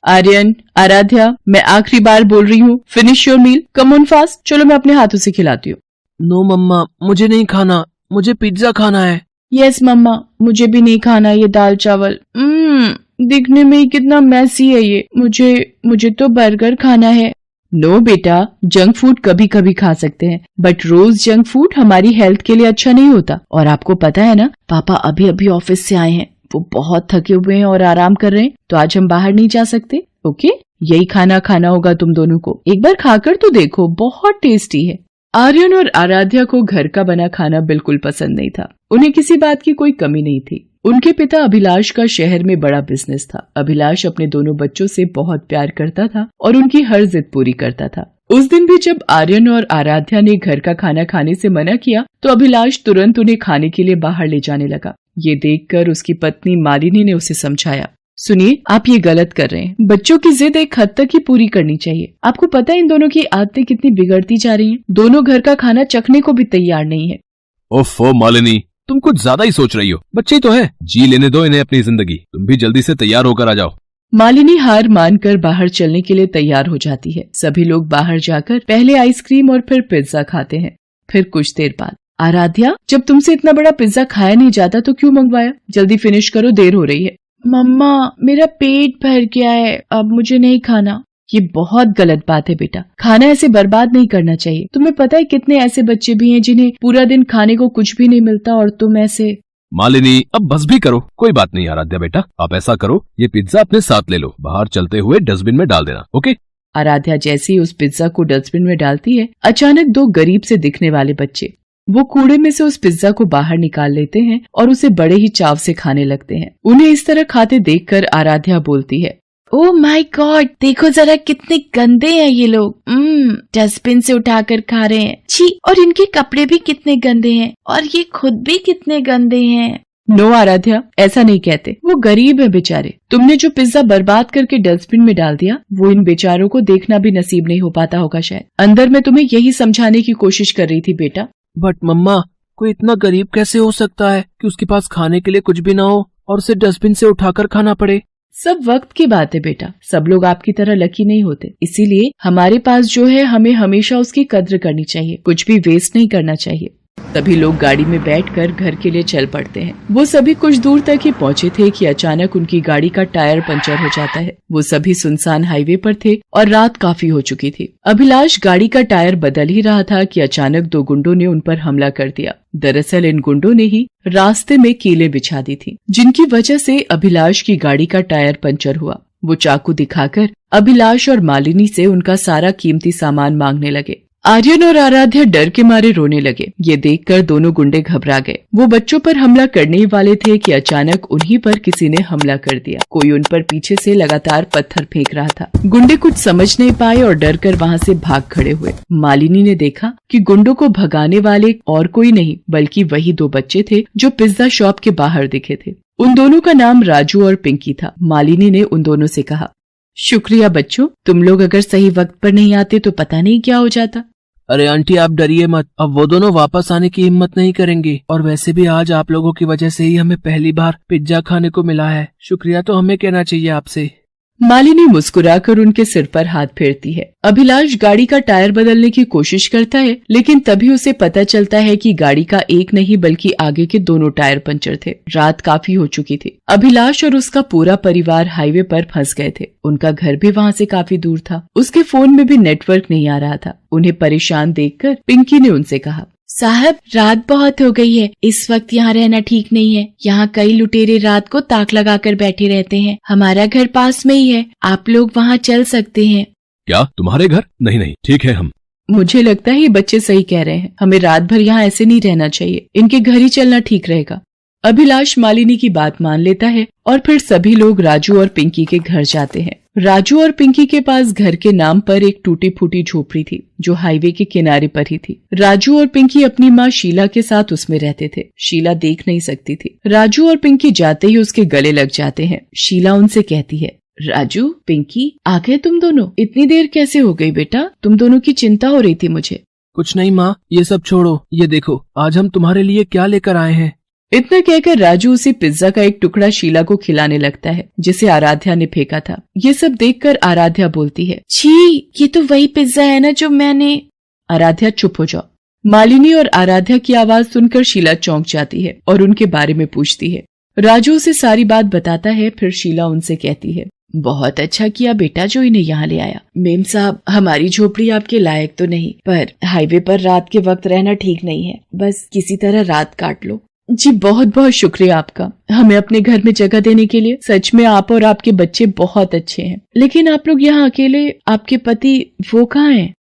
आर्यन, आराध्या, मैं आखिरी बार बोल रही हूँ, finish your meal, come on fast. चलो मैं अपने हाथों से खिलाती हूँ। नो मम्मा, मुझे नहीं खाना, मुझे पिज्जा खाना है। यस मम्मा, मुझे भी नहीं खाना ये दाल चावल। दिखने में ही कितना मैसी है ये। मुझे तो बर्गर खाना है। नो बेटा, जंक फूड कभी कभी खा सकते हैं, बट रोज जंक फूड हमारी हेल्थ के लिए अच्छा नहीं होता। और आपको पता है ना, पापा अभी अभी ऑफिस से आए हैं, वो बहुत थके हुए हैं और आराम कर रहे हैं, तो आज हम बाहर नहीं जा सकते। ओके, यही खाना खाना होगा तुम दोनों को। एक बार खाकर तो देखो, बहुत टेस्टी है। आर्यन और आराध्या को घर का बना खाना बिल्कुल पसंद नहीं था। उन्हें किसी बात की कोई कमी नहीं थी। उनके पिता अभिलाष का शहर में बड़ा बिजनेस था। अभिलाष अपने दोनों बच्चों से बहुत प्यार करता था और उनकी हर जिद पूरी करता था। उस दिन भी जब आर्यन और आराध्या ने घर का खाना खाने से मना किया, तो अभिलाष तुरंत उन्हें खाने के लिए बाहर ले जाने लगा। ये देखकर उसकी पत्नी मालिनी ने उसे समझाया, सुनिए, आप ये गलत कर रहे हैं। बच्चों की जिद एक हद तक ही पूरी करनी चाहिए। आपको पता है इन दोनों की आदतें कितनी बिगड़ती जा रही हैं। दोनों घर का खाना चखने को भी तैयार नहीं है। ओफो मालिनी, तुम कुछ ज्यादा ही सोच रही हो। बच्चे तो है, जी लेने दो इन्हें अपनी जिंदगी। तुम भी जल्दी से तैयार होकर आ जाओ। मालिनी हार मानकर बाहर चलने के लिए तैयार हो जाती है। सभी लोग बाहर जाकर पहले आइसक्रीम और फिर पिज्जा खाते हैं। फिर कुछ देर बाद, आराध्या, जब तुमसे इतना बड़ा पिज्जा खाया नहीं जाता तो क्यों मंगवाया? जल्दी फिनिश करो, देर हो रही है। मम्मा, मेरा पेट भर गया है, अब मुझे नहीं खाना। ये बहुत गलत बात है बेटा, खाना ऐसे बर्बाद नहीं करना चाहिए। तुम्हें पता है कितने ऐसे बच्चे भी हैं जिन्हें पूरा दिन खाने को कुछ भी नहीं मिलता, और तुम ऐसे। मालिनी, अब बस भी करो। कोई बात नहीं आराध्या बेटा, आप ऐसा करो, ये पिज्जा अपने साथ ले लो, बाहर चलते हुए डस्टबिन में डाल देना। ओके। आराध्या जैसे ही उस पिज्जा को डस्टबिन में डालती है, अचानक दो गरीब से दिखने वाले बच्चे वो कूड़े में से उस पिज्जा को बाहर निकाल लेते हैं और उसे बड़े ही चाव से खाने लगते हैं। उन्हें इस तरह खाते देखकर आराध्या बोलती है, ओह माय गॉड, देखो जरा कितने गंदे हैं ये लोग। डस्टबिन से उठाकर खा रहे हैं। छी, और इनके कपड़े भी कितने गंदे हैं, और ये खुद भी कितने गंदे हैं। नो आराध्या, ऐसा नहीं कहते, वो गरीब है बेचारे। तुमने जो पिज्जा बर्बाद करके डस्टबिन में डाल दिया, वो इन बेचारों को देखना भी नसीब नहीं हो पाता होगा शायद। अंदर मैं तुम्हें यही समझाने की कोशिश कर रही थी बेटा। बट मम्मा, कोई इतना गरीब कैसे हो सकता है कि उसके पास खाने के लिए कुछ भी ना हो और उसे डस्टबिन से उठाकर खाना पड़े? सब वक्त की बात है बेटा, सब लोग आपकी तरह लकी नहीं होते। इसीलिए हमारे पास जो है, हमें हमेशा उसकी कद्र करनी चाहिए, कुछ भी वेस्ट नहीं करना चाहिए। सभी लोग गाड़ी में बैठकर घर के लिए चल पड़ते हैं। वो सभी कुछ दूर तक ही पहुँचे थे कि अचानक उनकी गाड़ी का टायर पंचर हो जाता है। वो सभी सुनसान हाईवे पर थे और रात काफी हो चुकी थी। अभिलाष गाड़ी का टायर बदल ही रहा था कि अचानक दो गुंडों ने उन पर हमला कर दिया। दरअसल इन गुंडों ने ही रास्ते में कीलें बिछा दी थी, जिनकी वजह से अभिलाष की गाड़ी का टायर पंचर हुआ। वो चाकू दिखाकर अभिलाष और मालिनी से उनका सारा कीमती सामान मांगने लगे। आर्यन और आराध्या डर के मारे रोने लगे। ये देखकर दोनों गुंडे घबरा गए। वो बच्चों पर हमला करने ही वाले थे कि अचानक उन्हीं पर किसी ने हमला कर दिया। कोई उन पर पीछे से लगातार पत्थर फेंक रहा था। गुंडे कुछ समझ नहीं पाए और डर कर वहाँ से भाग खड़े हुए। मालिनी ने देखा कि गुंडों को भगाने वाले और कोई नहीं बल्कि वही दो बच्चे थे जो पिज्जा शॉप के बाहर दिखे थे। उन दोनों का नाम राजू और पिंकी था। मालिनी ने उन दोनों से कहा, शुक्रिया बच्चों, तुम लोग अगर सही वक्त पर नहीं आते तो पता नहीं क्या हो जाता। अरे आंटी, आप डरिए मत, अब वो दोनों वापस आने की हिम्मत नहीं करेंगे। और वैसे भी आज आप लोगों की वजह से ही हमें पहली बार पिज्जा खाने को मिला है। शुक्रिया तो हमें कहना चाहिए आपसे। मालिनी मुस्कुराकर उनके सिर पर हाथ फेरती है। अभिलाष गाड़ी का टायर बदलने की कोशिश करता है, लेकिन तभी उसे पता चलता है कि गाड़ी का एक नहीं बल्कि आगे के दोनों टायर पंचर थे। रात काफी हो चुकी थी। अभिलाष और उसका पूरा परिवार हाईवे पर फंस गए थे। उनका घर भी वहाँ से काफी दूर था। उसके फोन में भी नेटवर्क नहीं आ रहा था। उन्हें परेशान देखकर पिंकी ने उनसे कहा, साहब, रात बहुत हो गई है, इस वक्त यहाँ रहना ठीक नहीं है। यहाँ कई लुटेरे रात को ताक लगाकर बैठे रहते हैं। हमारा घर पास में ही है, आप लोग वहाँ चल सकते हैं। क्या तुम्हारे घर? नहीं नहीं, ठीक है हम। मुझे लगता है ये बच्चे सही कह रहे हैं, हमें रात भर यहाँ ऐसे नहीं रहना चाहिए। इनके घर ही चलना ठीक रहेगा। अभिलाष मालिनी की बात मान लेता है और फिर सभी लोग राजू और पिंकी के घर जाते हैं। राजू और पिंकी के पास घर के नाम पर एक टूटी फूटी झोपड़ी थी जो हाईवे के किनारे पर ही थी। राजू और पिंकी अपनी माँ शीला के साथ उसमें रहते थे। शीला देख नहीं सकती थी। राजू और पिंकी जाते ही उसके गले लग जाते हैं। शीला उनसे कहती है, राजू, पिंकी, आ गए तुम दोनों? इतनी देर कैसे हो गई बेटा? तुम दोनों की चिंता हो रही थी मुझे। कुछ नहीं माँ, ये सब छोड़ो। ये देखो आज हम तुम्हारे लिए क्या लेकर आए हैं। इतना कहकर राजू उसे पिज्जा का एक टुकड़ा शीला को खिलाने लगता है जिसे आराध्या ने फेंका था। ये सब देखकर आराध्या बोलती है, छी, ये तो वही पिज्जा है ना जो मैंने। आराध्या चुप हो जाओ। मालिनी और आराध्या की आवाज सुनकर शीला चौंक जाती है और उनके बारे में पूछती है। राजू उसे सारी बात बताता है। फिर शीला उनसे कहती है, बहुत अच्छा किया बेटा जो इन्हें यहाँ ले आया। मेम साहब, हमारी झोपड़ी आपके लायक तो नहीं, पर हाईवे पर रात के वक्त रहना ठीक नहीं है। बस किसी तरह रात काट लो। जी बहुत बहुत शुक्रिया आपका, हमें अपने घर में जगह देने के लिए। सच में आप और आपके बच्चे बहुत अच्छे हैं। लेकिन आप लोग यहाँ अकेले, आपके पति वो कहाँ हैं?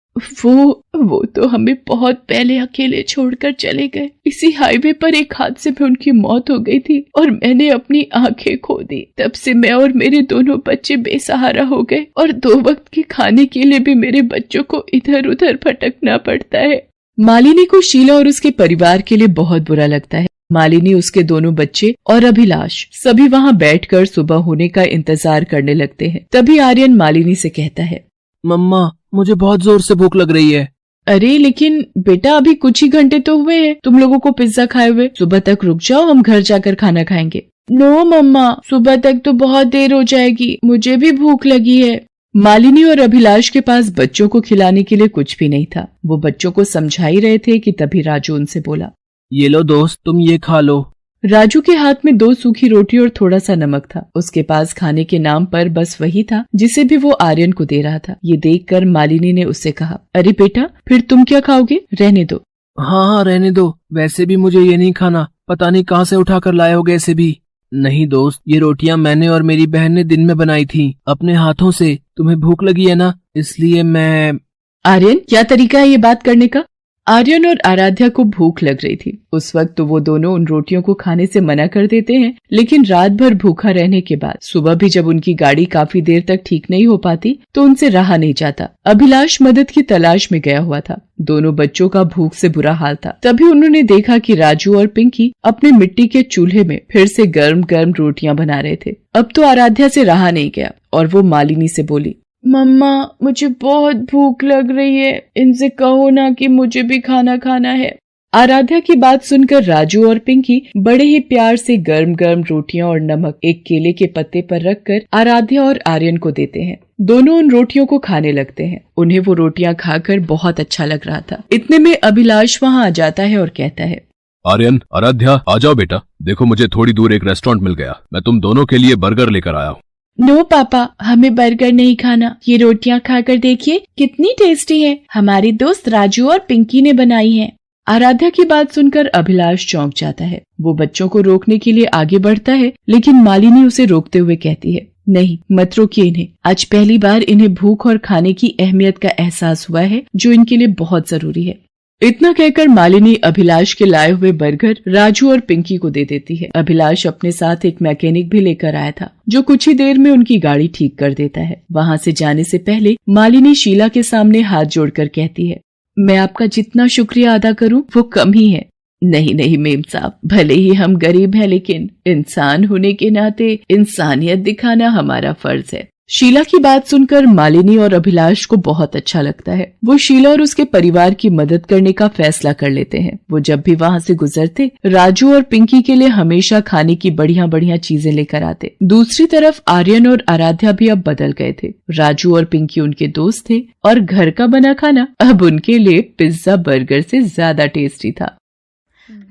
वो तो हमें बहुत पहले अकेले छोड़कर चले गए। इसी हाईवे पर एक हादसे में उनकी मौत हो गई थी और मैंने अपनी आंखें खो दी। तब से मैं और मेरे दोनों बच्चे बेसहारा हो गए और 2 वक्त के खाने के लिए भी मेरे बच्चों को इधर उधर भटकना पड़ता है। मालिनी को शीला और उसके परिवार के लिए बहुत बुरा लगता है। मालिनी, उसके दोनों बच्चे और अभिलाष सभी वहाँ बैठकर सुबह होने का इंतजार करने लगते हैं। तभी आर्यन मालिनी से कहता है, मम्मा, मुझे बहुत जोर से भूख लग रही है। अरे लेकिन बेटा, अभी कुछ ही घंटे तो हुए हैं तुम लोगों को पिज्जा खाए हुए। सुबह तक रुक जाओ, हम घर जाकर खाना खाएंगे। नो मम्मा, सुबह तक तो बहुत देर हो जाएगी, मुझे भी भूख लगी है। मालिनी और अभिलाष के पास बच्चों को खिलाने के लिए कुछ भी नहीं था। वो बच्चों को समझा ही रहे थे कि तभी राजू उनसे बोला, ये लो दोस्त, तुम ये खा लो। राजू के हाथ में 2 सूखी रोटी और थोड़ा सा नमक था। उसके पास खाने के नाम पर बस वही था जिसे भी वो आर्यन को दे रहा था। ये देखकर मालिनी ने उससे कहा, अरे बेटा, फिर तुम क्या खाओगे? रहने दो। हाँ, रहने दो। वैसे भी मुझे ये नहीं खाना। पता नहीं कहाँ से उठा कर लाए होगे ऐसे भी। नहीं दोस्त, ये रोटियां मैंने और मेरी बहन ने दिन में बनाई थी अपने हाथों से। तुम्हें भूख लगी है ना, इसलिए मैं। आर्यन, क्या तरीका है ये बात करने का? आर्यन और आराध्या को भूख लग रही थी। उस वक्त तो वो दोनों उन रोटियों को खाने से मना कर देते हैं, लेकिन रात भर भूखा रहने के बाद सुबह भी जब उनकी गाड़ी काफी देर तक ठीक नहीं हो पाती तो उनसे रहा नहीं जाता। अभिलाष मदद की तलाश में गया हुआ था। दोनों बच्चों का भूख से बुरा हाल था। तभी उन्होंने देखा कि राजू और पिंकी अपने मिट्टी के चूल्हे में फिर से गर्म गर्म रोटियां बना रहे थे। अब तो आराध्या से रहा नहीं गया और वो मालिनी से बोली, मम्मा, मुझे बहुत भूख लग रही है, इनसे कहो ना कि मुझे भी खाना खाना है। आराध्या की बात सुनकर राजू और पिंकी बड़े ही प्यार से गर्म गर्म रोटियां और नमक एक केले के पत्ते पर रखकर आराध्या और आर्यन को देते हैं। दोनों उन रोटियों को खाने लगते हैं। उन्हें वो रोटियां खाकर बहुत अच्छा लग रहा था। इतने में अभिलाष वहाँ आ जाता है और कहता है, आर्यन, आराध्या, आ जाओ बेटा। देखो, मुझे थोड़ी दूर एक रेस्टोरेंट मिल गया। मैं तुम दोनों के लिए बर्गर लेकर आया हूँ। नो पापा, हमें बर्गर नहीं खाना। ये रोटियां खाकर देखिए कितनी टेस्टी है। हमारी दोस्त राजू और पिंकी ने बनाई है। आराध्या की बात सुनकर अभिलाष चौंक जाता है। वो बच्चों को रोकने के लिए आगे बढ़ता है, लेकिन मालिनी उसे रोकते हुए कहती है, नहीं, मत रोकिए इन्हें। आज पहली बार इन्हें भूख और खाने की अहमियत का एहसास हुआ है, जो इनके लिए बहुत जरूरी है। इतना कहकर मालिनी अभिलाष के लाए हुए बर्गर राजू और पिंकी को दे देती है। अभिलाष अपने साथ एक मैकेनिक भी लेकर आया था, जो कुछ ही देर में उनकी गाड़ी ठीक कर देता है। वहाँ से जाने से पहले मालिनी शीला के सामने हाथ जोड़कर कहती है, मैं आपका जितना शुक्रिया अदा करूं वो कम ही है। नहीं नहीं मेम साहब, भले ही हम गरीब हैं, लेकिन इंसान होने के नाते इंसानियत दिखाना हमारा फर्ज है। शीला की बात सुनकर मालिनी और अभिलाष को बहुत अच्छा लगता है। वो शीला और उसके परिवार की मदद करने का फैसला कर लेते हैं। वो जब भी वहाँ से गुजरते, राजू और पिंकी के लिए हमेशा खाने की बढ़िया बढ़िया चीजें लेकर आते। दूसरी तरफ आर्यन और आराध्या भी अब बदल गए थे। राजू और पिंकी उनके दोस्त थे और घर का बना खाना अब उनके लिए पिज्जा बर्गर से ज्यादा टेस्टी था।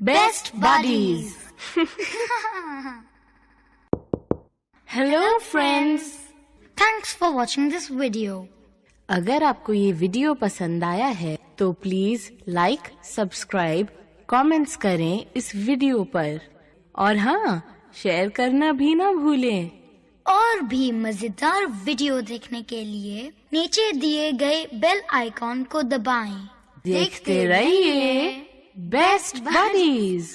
Best buddies. Hello friends, thanks for watching this video. अगर आपको ये वीडियो पसंद आया है तो प्लीज लाइक, सब्सक्राइब, कमेंट्स करें इस वीडियो पर, और हाँ, शेयर करना भी ना भूलें। और भी मजेदार वीडियो देखने के लिए नीचे दिए गए बेल आइकॉन को दबाएं। देखते रहिए बेस्ट बडीज।